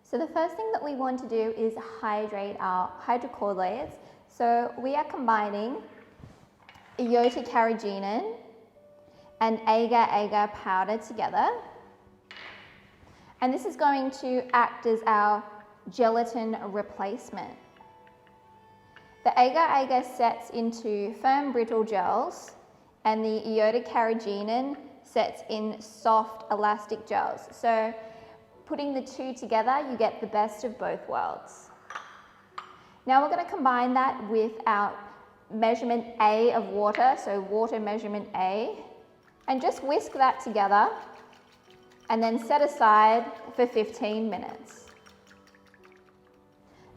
So the first thing that we want to do is hydrate our hydrocolloids. So we are combining iota carrageenan and agar-agar powder together. And this is going to act as our gelatin replacement. The agar-agar sets into firm brittle gels and the iota carrageenan sets in soft elastic gels. So putting the two together, you get the best of both worlds. Now we're going to combine that with our measurement A of water, so water measurement A, and just whisk that together and then set aside for 15 minutes.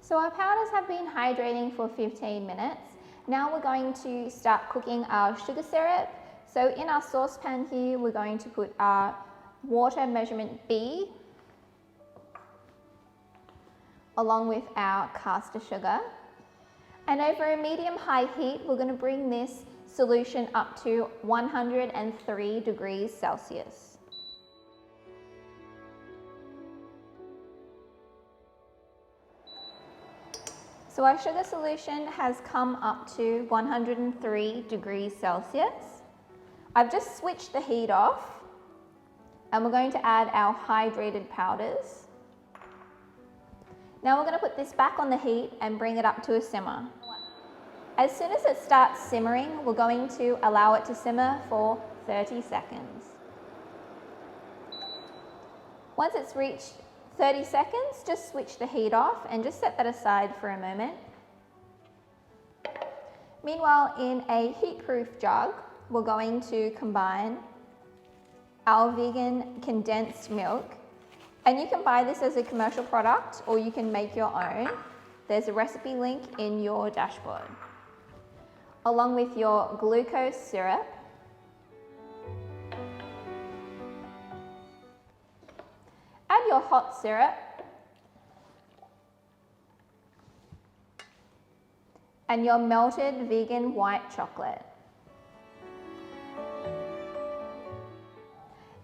So our powders have been hydrating for 15 minutes. Now we're going to start cooking our sugar syrup. So in our saucepan here, we're going to put our water measurement B along with our caster sugar. And over a medium-high heat, we're going to bring this solution up to 103 degrees Celsius. So our sugar solution has come up to 103 degrees Celsius. I've just switched the heat off and we're going to add our hydrated powders. Now we're going to put this back on the heat and bring it up to a simmer. As soon as it starts simmering, we're going to allow it to simmer for 30 seconds. Once it's reached 30 seconds, just switch the heat off and just set that aside for a moment. Meanwhile, in a heat-proof jug, we're going to combine our vegan condensed milk. And you can buy this as a commercial product or you can make your own. There's a recipe link in your dashboard. Along with your glucose syrup, add your hot syrup, and your melted vegan white chocolate.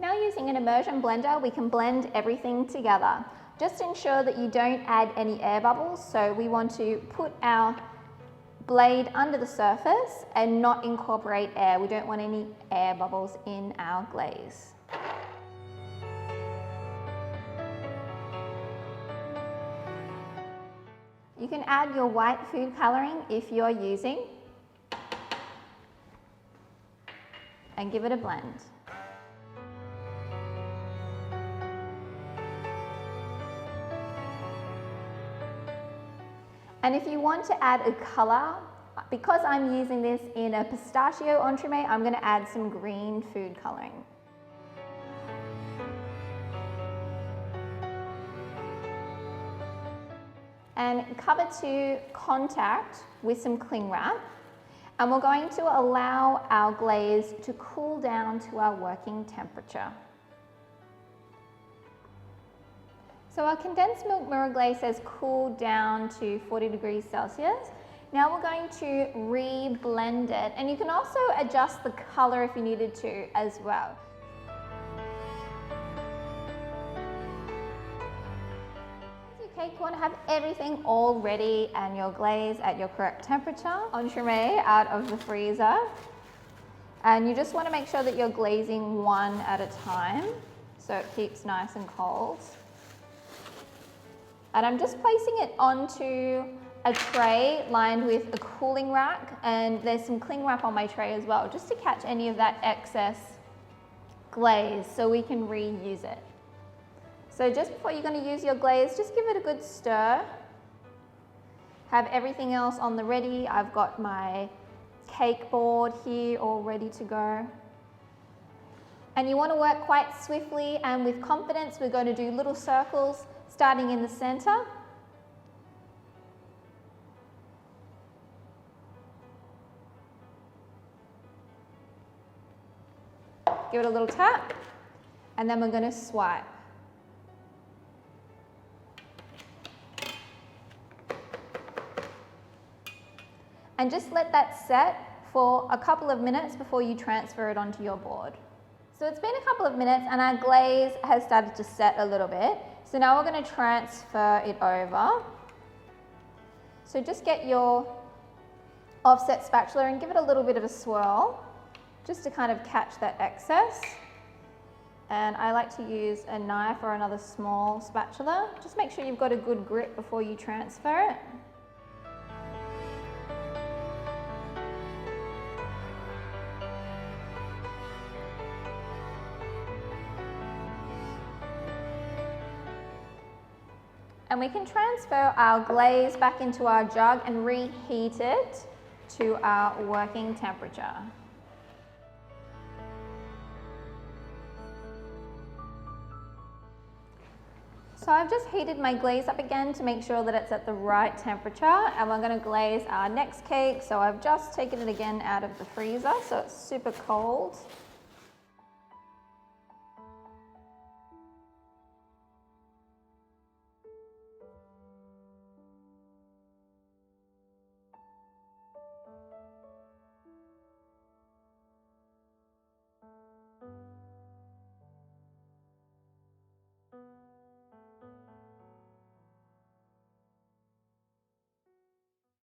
Now using an immersion blender, we can blend everything together. Just ensure that you don't add any air bubbles, so we want to put our blade under the surface and not incorporate air. We don't want any air bubbles in our glaze. You can add your white food colouring if you're using and give it a blend. And if you want to add a colour, because I'm using this in a pistachio entremet, I'm going to add some green food colouring. And cover to contact with some cling wrap. And we're going to allow our glaze to cool down to our working temperature. So our condensed milk mirror glaze has cooled down to 40 degrees Celsius. Now we're going to re-blend it, and you can also adjust the colour if you needed to as well. Okay, you want to have everything all ready and your glaze at your correct temperature. Entremet out of the freezer. And you just want to make sure that you're glazing one at a time so it keeps nice and cold. And I'm just placing it onto a tray lined with a cooling rack, and there's some cling wrap on my tray as well, just to catch any of that excess glaze so we can reuse it. So just before you're going to use your glaze, just give it a good stir. Have everything else on the ready. I've got my cake board here all ready to go. And you want to work quite swiftly and with confidence. We're going to do little circles starting in the center. Give it a little tap, and then we're going to swipe. And just let that set for a couple of minutes before you transfer it onto your board. So it's been a couple of minutes and our glaze has started to set a little bit. So now we're going to transfer it over. So just get your offset spatula and give it a little bit of a swirl, just to kind of catch that excess. And I like to use a knife or another small spatula. Just make sure you've got a good grip before you transfer it. And we can transfer our glaze back into our jug and reheat it to our working temperature. So I've just heated my glaze up again to make sure that it's at the right temperature, and we're going to glaze our next cake. So I've just taken it again out of the freezer, so it's super cold.